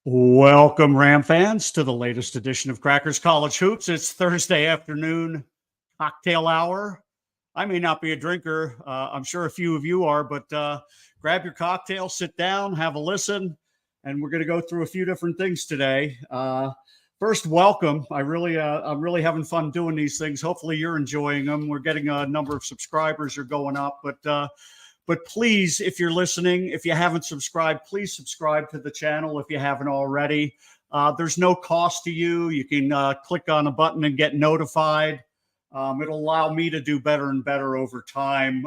Welcome, Ram fans, to the latest edition of Crackers College Hoops. It's Thursday afternoon cocktail hour. I may not be a drinker. I'm sure a few of you are, but grab your cocktail, sit down, have a listen, and we're going to go through a few different things today. First, welcome. I'm really having fun doing these things. Hopefully, you're enjoying them. We're getting a number of subscribers are going up, but please, if you're listening, if you haven't subscribed, please subscribe to the channel if you haven't already. There's no cost to you. You can click on a button and get notified. It'll allow me to do better and better over time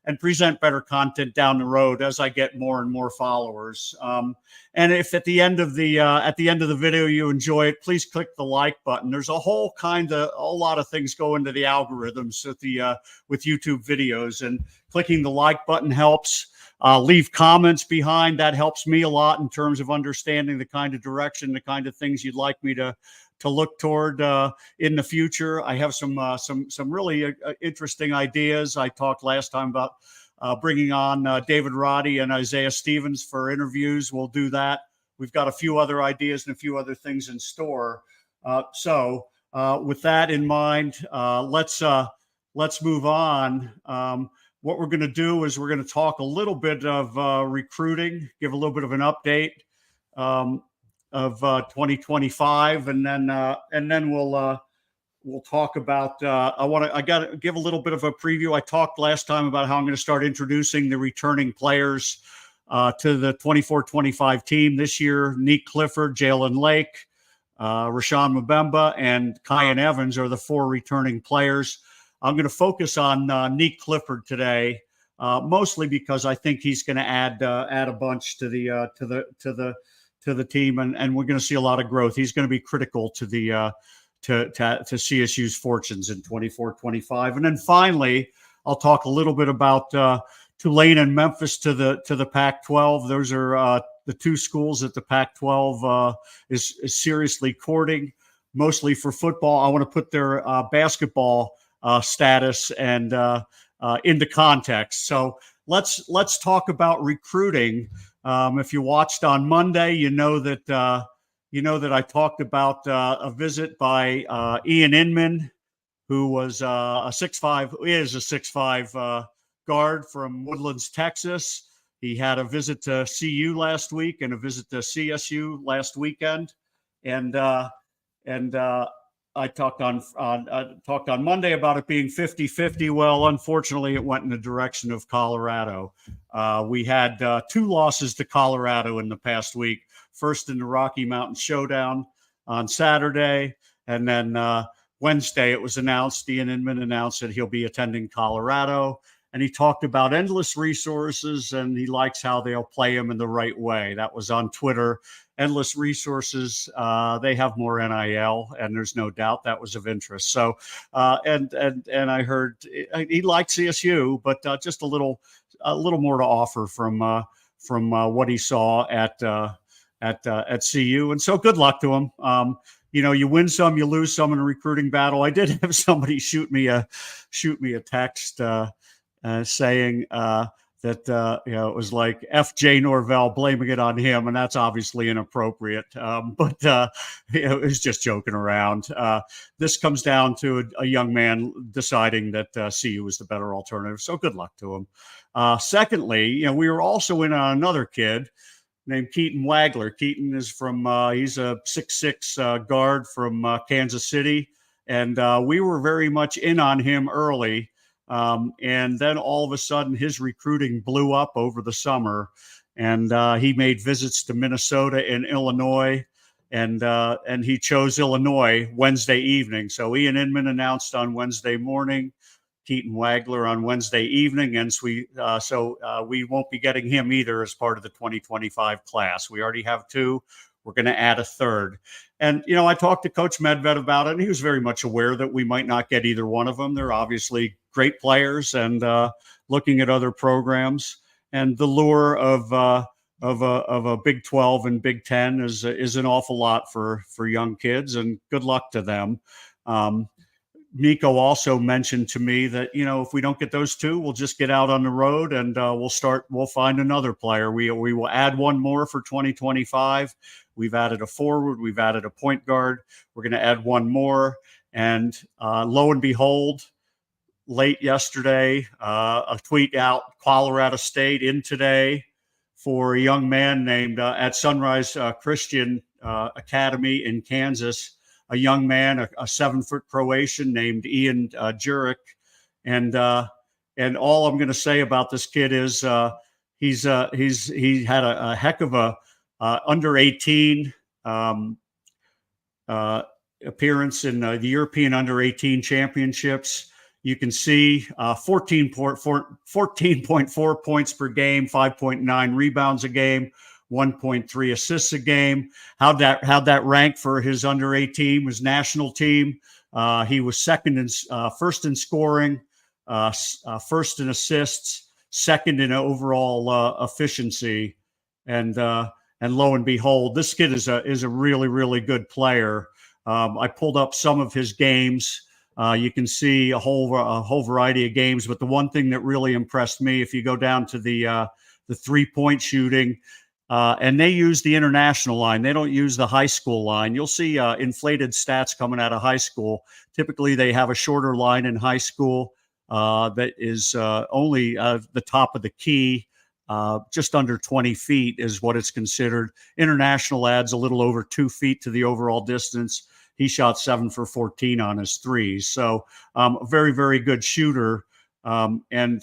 and present better content down the road as I get more and more followers. And if at the end of the video you enjoy it, please click the like button. There's a lot of things go into the algorithms with YouTube videos, and clicking the like button helps. Leave comments behind. That helps me a lot in terms of understanding the kind of direction, the kind of things you'd like me to look toward in the future. I have some really interesting ideas. I talked last time about bringing on David Roddy and Isaiah Stevens for interviews. We'll do that. We've got a few other ideas and a few other things in store. So with that in mind, let's move on. What we're going to do is we're going to talk a little bit of recruiting, give a little bit of an update of 2025, and then we'll talk about. I got to give a little bit of a preview. I talked last time about how I'm going to start introducing the returning players to the 24-25 team this year. Nique Clifford, Jalen Lake, Rashawn Mbemba, and Kyan Evans are the four returning players. I'm going to focus on Nique Clifford today, mostly because I think he's going to add a bunch to the team, and we're going to see a lot of growth. He's going to be critical to the to CSU's fortunes in 24-25. And then finally, I'll talk a little bit about Tulane and Memphis to the Pac-12. Those are the two schools that the Pac-12 is seriously courting, mostly for football. I want to put their basketball status and into context. So let's talk about recruiting. If you watched on Monday, you know that I talked about a visit by Ian Inman, who was a 6'5" guard from Woodlands, Texas. He had a visit to CU last week and a visit to CSU last weekend, and I talked on Monday about it being 50-50. Well, unfortunately, it went in the direction of Colorado. We had two losses to Colorado in the past week. First in the Rocky Mountain Showdown on Saturday, and then Wednesday it was announced, Ian Inman announced that he'll be attending Colorado, and he talked about endless resources, and he likes how they'll play him in the right way. That was on Twitter. Endless resources, they have more NIL, and there's no doubt that was of interest. So, and I heard he liked CSU, but just a little more to offer from what he saw at CU. And so, good luck to him. You win some, you lose some in a recruiting battle. I did have somebody shoot me a text saying that it was like FJ Norvell, blaming it on him, and that's obviously inappropriate. But it was just joking around. This comes down to a young man deciding that CU was the better alternative. So good luck to him. Secondly, we were also in on another kid named Keaton Wagler. Keaton is from he's a 6'6" guard from Kansas City, and we were very much in on him early. And then all of a sudden his recruiting blew up over the summer, and he made visits to Minnesota and Illinois, and he chose Illinois Wednesday evening. So Ian Inman announced on Wednesday morning, Keaton Wagler on Wednesday evening, and we won't be getting him either as part of the 2025 class. We already have two. We're going to add a third. And, I talked to Coach Medved about it, and he was very much aware that we might not get either one of them. They're obviously great players, and looking at other programs, and the lure of a Big 12 and Big 10 is an awful lot for young kids, and good luck to them. Nico also mentioned to me that, if we don't get those two, we'll just get out on the road and we'll find another player. We will add one more for 2025. We've added a forward. We've added a point guard. We're going to add one more. And lo and behold, late yesterday, a tweet out, Colorado State in today for a young man named at Sunrise Christian Academy in Kansas, a young man, a 7-foot Croatian named Ian Jurek. And all I'm going to say about this kid is he had a heck of a under 18 appearance in the European under 18 championships. You can see 14.4 points per game, 5.9 rebounds a game, 1.3 assists a game. How'd that rank for his under 18? Was national team. He was first in scoring, first in assists, second in overall efficiency, and lo and behold, this kid is a really, really good player. I pulled up some of his games. You can see a whole variety of games, but the one thing that really impressed me, if you go down to the 3-point shooting, and they use the international line, they don't use the high school line. You'll see inflated stats coming out of high school. Typically, they have a shorter line in high school that is only the top of the key. Just under 20 feet is what it's considered. International adds a little over 2 feet to the overall distance. He shot 7 for 14 on his threes. So a very, very good shooter. And,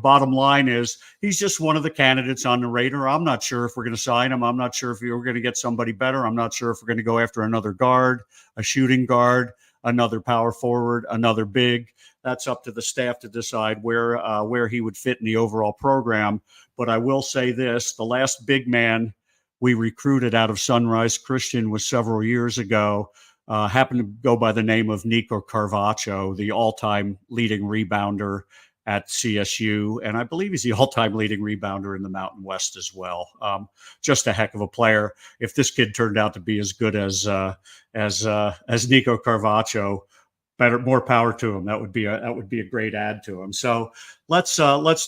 bottom line is he's just one of the candidates on the radar. I'm not sure if we're going to sign him. I'm not sure if we're going to get somebody better. I'm not sure if we're going to go after another guard, a shooting guard, another power forward, another big. That's up to the staff to decide where he would fit in the overall program. But I will say this, the last big man we recruited out of Sunrise Christian was several years ago. Happened to go by the name of Nique Carvacho, the all-time leading rebounder at CSU. And I believe he's the all-time leading rebounder in the Mountain West as well. Just a heck of a player. If this kid turned out to be as good as Nique Carvacho, more power to him. That would be a great add to him. So let's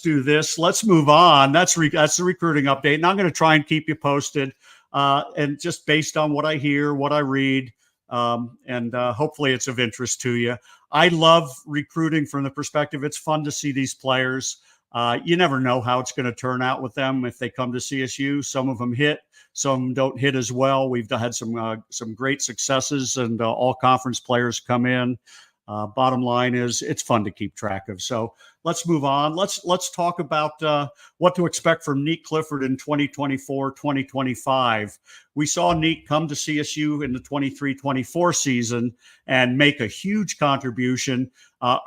do this. Let's move on. That's the recruiting update. And I'm going to try and keep you posted. And just based on what I hear, what I read, and hopefully it's of interest to you. I love recruiting from the perspective. It's fun to see these players. You never know how it's going to turn out with them if they come to CSU. Some of them hit, some don't hit as well. We've had some great successes, and all conference players come in. Bottom line is it's fun to keep track of. So let's move on. Let's talk about what to expect from Nique Clifford in 2024, 2025. We saw Nique come to CSU in the 23-24 season and make a huge contribution,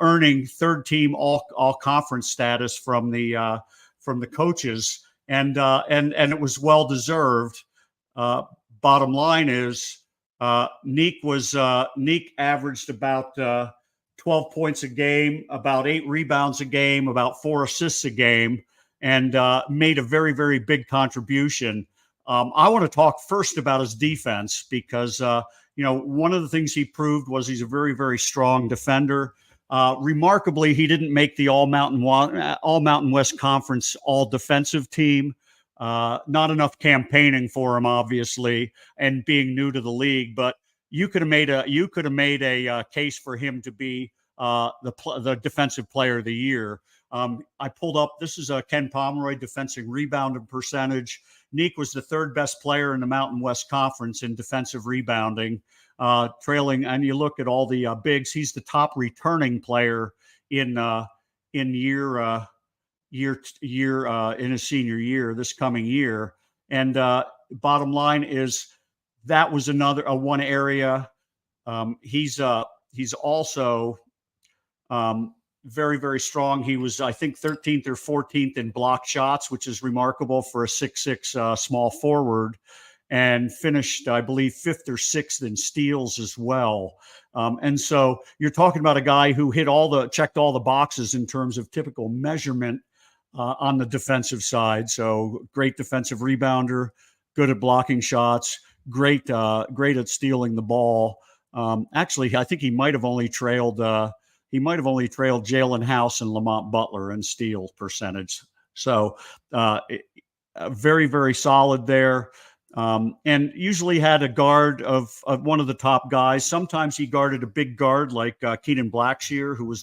earning third-team all-conference status from the coaches, and it was well deserved. Bottom line is Nique averaged about 12 points a game, about 8 rebounds a game, about 4 assists a game, and made a very, very big contribution. I want to talk first about his defense because, one of the things he proved was he's a very, very strong defender. Remarkably, he didn't make the All Mountain West Conference all defensive team. Not enough campaigning for him, obviously, and being new to the league. But you could have made a case for him to be the defensive player of the year. I pulled up. This is a Ken Pomeroy defensive rebounding percentage. Nique was the third best player in the Mountain West Conference in defensive rebounding, trailing. And you look at all the bigs. He's the top returning player in in his senior year, this coming year. And bottom line is that was one area. He's also very, very strong. He was, I think, 13th or 14th in block shots, which is remarkable for a 6'6" small forward, and finished, I believe, 5th or 6th in steals as well. And so you're talking about a guy who checked all the boxes in terms of typical measurement on the defensive side. So great defensive rebounder, good at blocking shots, great at stealing the ball. Actually, I think he might have only trailed Jalen House and Lamont Butler in steal percentage. So very, very solid there. And usually had a guard of one of the top guys. Sometimes he guarded a big guard like Keenan Blackshear, who was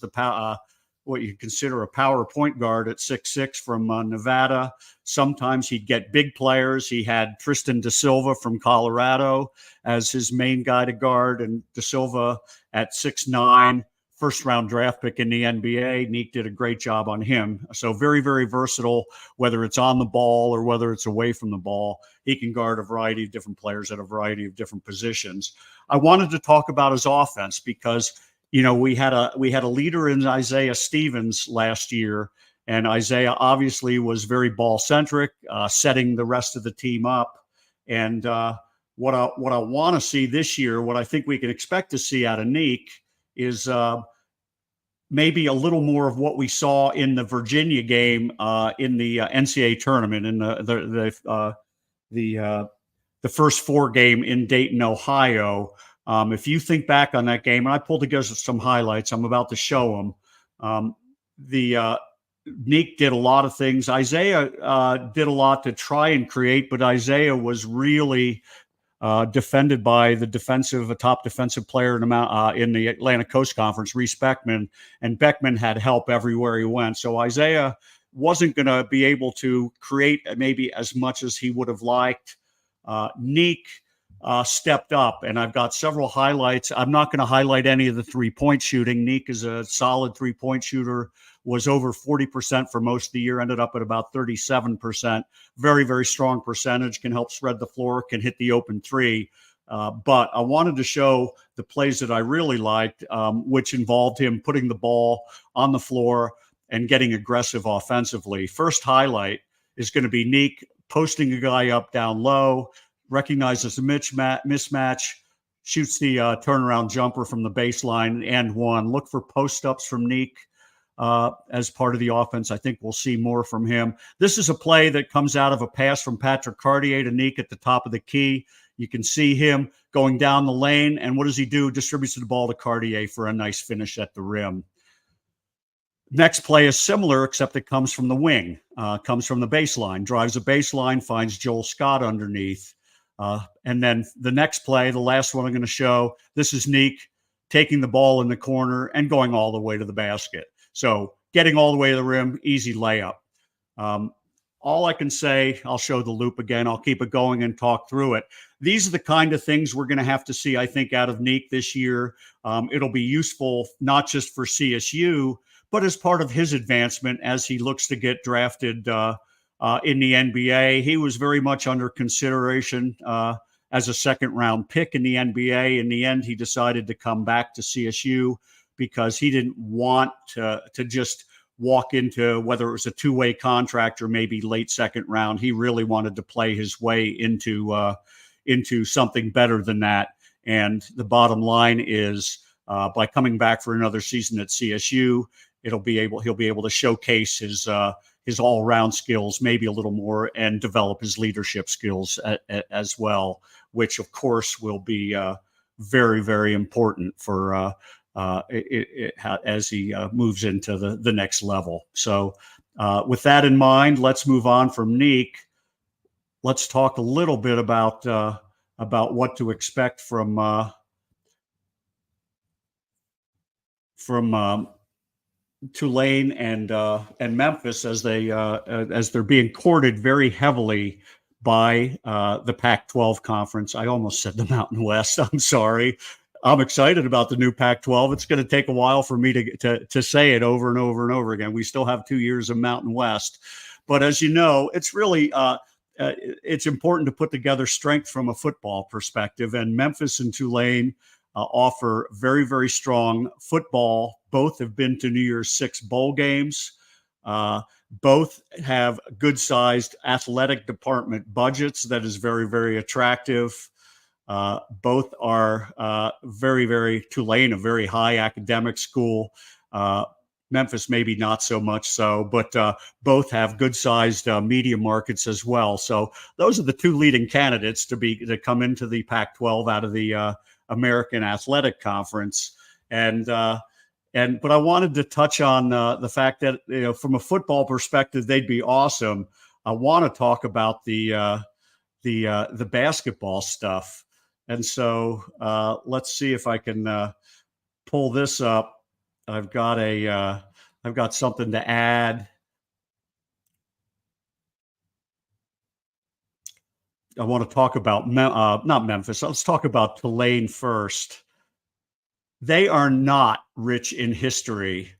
what you consider a power point guard at 6'6" from Nevada. Sometimes he'd get big players. He had Tristan Da Silva from Colorado as his main guy to guard, and Da Silva at 6'9", first-round draft pick in the NBA. Nique did a great job on him. So very, very versatile, whether it's on the ball or whether it's away from the ball. He can guard a variety of different players at a variety of different positions. I wanted to talk about his offense because we had a leader in Isaiah Stevens last year, and Isaiah obviously was very ball centric, setting the rest of the team up. And what I want to see this year, what I think we can expect to see out of Nique is maybe a little more of what we saw in the Virginia game in the NCAA tournament in the first 4 game in Dayton, Ohio. If you think back on that game, and I pulled together some highlights, I'm about to show them. Nique did a lot of things. Isaiah did a lot to try and create, but Isaiah was really defended by a top defensive player in the Atlantic Coast Conference, Reese Beckman, and Beckman had help everywhere he went. So Isaiah wasn't going to be able to create maybe as much as he would have liked. Nique stepped up, and I've got several highlights. I'm not going to highlight any of the three-point shooting. Nique is a solid three-point shooter, was over 40% for most of the year, ended up at about 37%. Very, very strong percentage, can help spread the floor, can hit the open three. But I wanted to show the plays that I really liked, which involved him putting the ball on the floor and getting aggressive offensively. First highlight is going to be Nique posting a guy up down low, recognizes a mismatch, shoots the turnaround jumper from the baseline and one. Look for post-ups from Nique as part of the offense. I think we'll see more from him. This is a play that comes out of a pass from Patrick Cartier to Nique at the top of the key. You can see him going down the lane, and what does he do? Distributes the ball to Cartier for a nice finish at the rim. Next play is similar, except it comes from the wing, comes from the baseline, drives a baseline, finds Joel Scott underneath. And then the next play, the last one I'm going to show, this is Nique taking the ball in the corner and going all the way to the basket. So getting all the way to the rim, easy layup. All I can say, I'll show the loop again. I'll keep it going and talk through it. These are the kind of things we're going to have to see, I think, out of Nique this year. It'll be useful not just for CSU, but as part of his advancement as he looks to get drafted in the NBA. He was very much under consideration as a second-round pick in the NBA. In the end, he decided to come back to CSU because he didn't want to just walk into whether it was a two-way contract or maybe late second round. He really wanted to play his way into something better than that. And the bottom line is by coming back for another season at CSU, he'll be able to showcase his all-round skills maybe a little more and develop his leadership skills as well, which of course will be very, very important for as he moves into the next level. So with that in mind, let's move on from Nique. Let's talk a little bit about what to expect from Tulane and Memphis as they're being courted very heavily by the Pac-12 conference. I almost said the Mountain West. I'm sorry. I'm excited about the new Pac-12. It's going to take a while for me to say it over and over and over again. We still have 2 years of Mountain West, but as you know, it's really it's important to put together strength from a football perspective. And Memphis and Tulane offer very, very strong football. Both have been to New Year's Six bowl games. Both have good-sized athletic department budgets that is very, very attractive. Both are very, very Tulane, a very high academic school. Memphis, maybe not so much so, but both have good-sized media markets as well. So those are the two leading candidates to come into the Pac-12 American Athletic Conference. And but I wanted to touch on the fact that, from a football perspective, they'd be awesome. I want to talk about the basketball stuff. And so let's see if I can pull this up. I've got something to add. I want to talk about not Memphis. Let's talk about Tulane first. They are not rich in history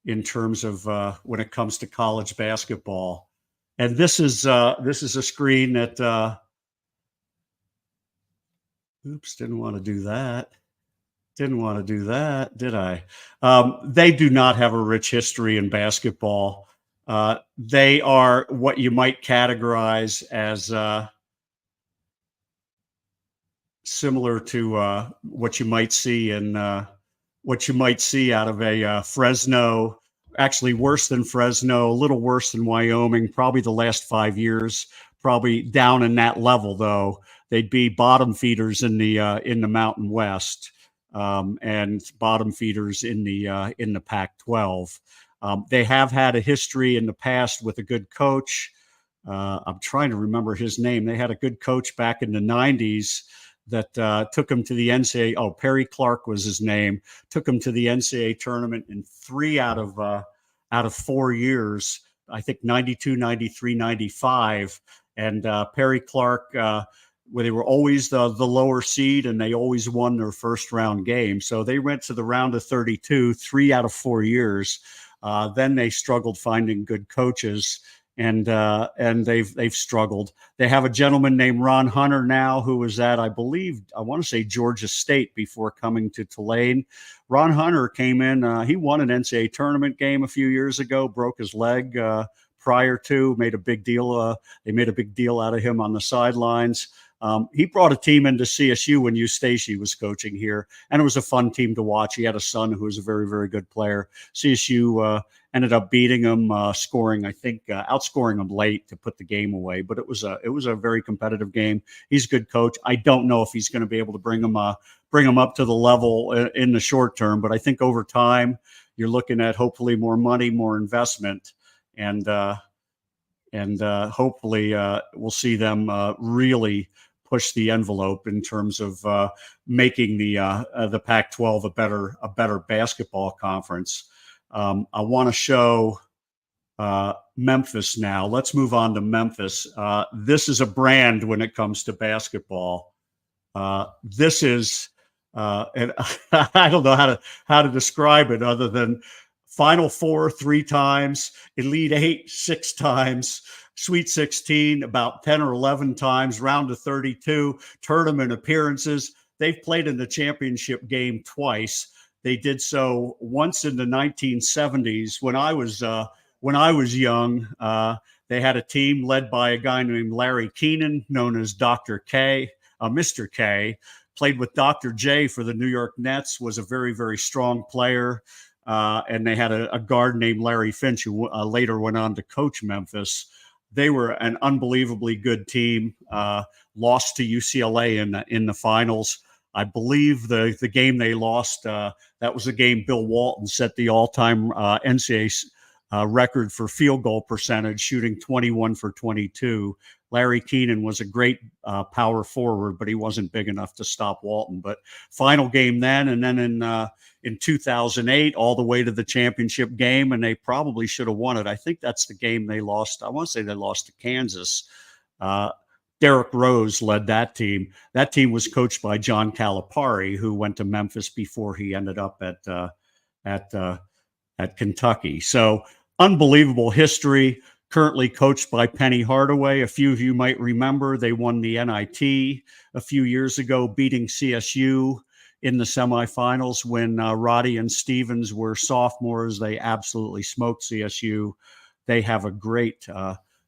in terms of when it comes to college basketball. And this is a screen that oops, didn't want to do that. Didn't want to do that, did I? They do not have a rich history in basketball. They are what you might categorize as similar to what you might see out of a Fresno. Actually, worse than Fresno, a little worse than Wyoming. Probably the last 5 years. Probably down in that level, though. They'd be bottom feeders in the Mountain West, and bottom feeders in the Pac-12. They have had a history in the past with a good coach. I'm trying to remember his name. They had a good coach back in the 90s that took him to the NCAA. Oh, Perry Clark was his name. Took him to the NCAA tournament in 3 out of 4 years. I think 92, 93, 95. And Perry Clark, where they were always the lower seed, and they always won their first round game. So they went to the round of 32, 3 out of 4 years. Then they struggled finding good coaches, and they've struggled. They have a gentleman named Ron Hunter now, who was at, I want to say Georgia State before coming to Tulane. Ron Hunter came in. He won an NCAA tournament game a few years ago, broke his leg prior to, made a big deal. They made a big deal out of him on the sidelines. He brought a team into CSU when Eustachy was coaching here, and it was a fun team to watch. He had a son who was a very, very good player. CSU ended up beating him, outscoring him late to put the game away. But it was a very competitive game. He's a good coach. I don't know if he's going to be able to bring him up to the level in the short term, but I think over time you're looking at hopefully more money, more investment, and hopefully we'll see them really push the envelope in terms of making the Pac-12 a better basketball conference. I want to show Memphis now. Let's move on to Memphis. This is a brand when it comes to basketball. This is, and I don't know how to describe it other than Final Four 3 times, Elite Eight 6 times, Sweet 16 about 10 or 11 times, round of 32, tournament appearances. They've played in the championship game twice. They did so once in the 1970s when I was young. They had a team led by a guy named Larry Keenan, known as Dr. K, Mr. K. Played with Dr. J for the New York Nets. Was a very, very strong player. And they had a guard named Larry Finch, who later went on to coach Memphis. They were an unbelievably good team. Lost to UCLA in the finals. I believe the game they lost, that was a game Bill Walton set the all-time NCAA record for field goal percentage, shooting 21 for 22. Larry Keenan was a great power forward, but he wasn't big enough to stop Walton. But final game then, and then in 2008, all the way to the championship game, and they probably should have won it. I think that's the game they lost. I want to say they lost to Kansas. Derrick Rose led that team. That team was coached by John Calipari, who went to Memphis before he ended up at Kentucky. So unbelievable history. Currently coached by Penny Hardaway. A few of you might remember they won the NIT a few years ago, beating CSU in the semifinals when Roddy and Stevens were sophomores. They absolutely smoked CSU. They have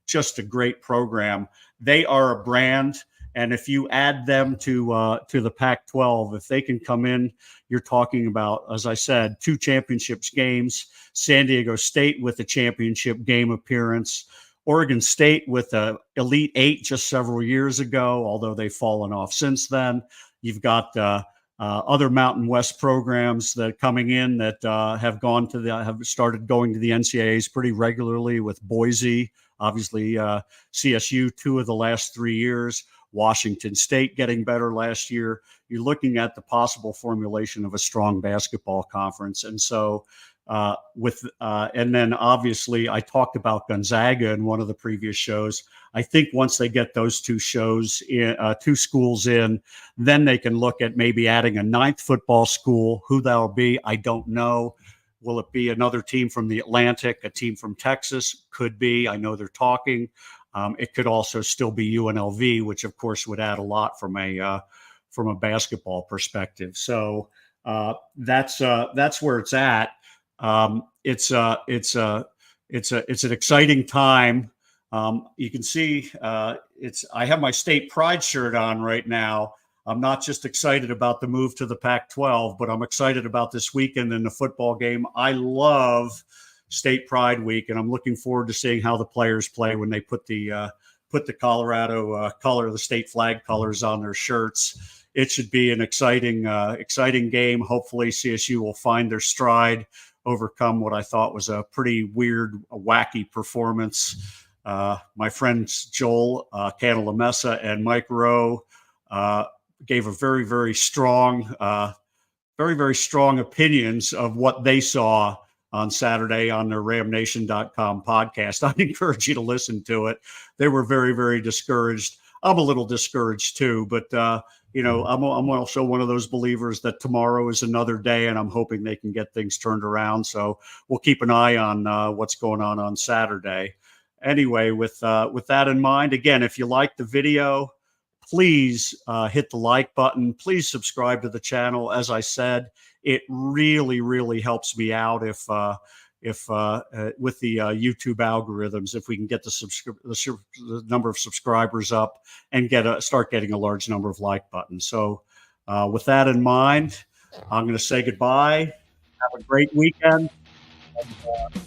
just a great program. They are a brand, and if you add them to the Pac-12, if they can come in, you're talking about, as I said, 2 championships games. San Diego State with a championship game appearance. Oregon State with a Elite Eight just several years ago, although they've fallen off since then. You've got other Mountain West programs that coming in that have started going to the NCAAs pretty regularly, with Boise, obviously CSU 2 of the last 3 years, Washington State getting better last year. You're looking at the possible formulation of a strong basketball conference. And so and then obviously I talked about Gonzaga in one of the previous shows. I think once they get those two schools in, then they can look at maybe adding a 9th football school. Who that'll be, I don't know. Will it be another team from the Atlantic, a team from Texas? Could be. I know they're talking. It could also still be UNLV, which of course would add a lot from a basketball perspective. So that's where it's at. It's an exciting time. You can see I have my State Pride shirt on right now. I'm not just excited about the move to the Pac-12, but I'm excited about this weekend in the football game. I love State Pride Week, and I'm looking forward to seeing how the players play when they put the Colorado color, the state flag colors on their shirts. It should be an exciting game. Hopefully CSU will find their stride, overcome what I thought was a pretty weird, wacky performance. My friends Joel Cantalamessa and Mike Rowe gave a very, very strong opinions of what they saw on Saturday on their RamNation.com podcast. I encourage you to listen to it. They were very, very discouraged. I'm a little discouraged too, but I'm also one of those believers that tomorrow is another day, and I'm hoping they can get things turned around. So we'll keep an eye on what's going on Saturday. Anyway, with that in mind, again, if you like the video, please hit the like button. Please subscribe to the channel. As I said, it really, really helps me out if with the YouTube algorithms, if we can get the number of subscribers up and start getting a large number of like buttons. So with that in mind, I'm going to say goodbye. Have a great weekend. And,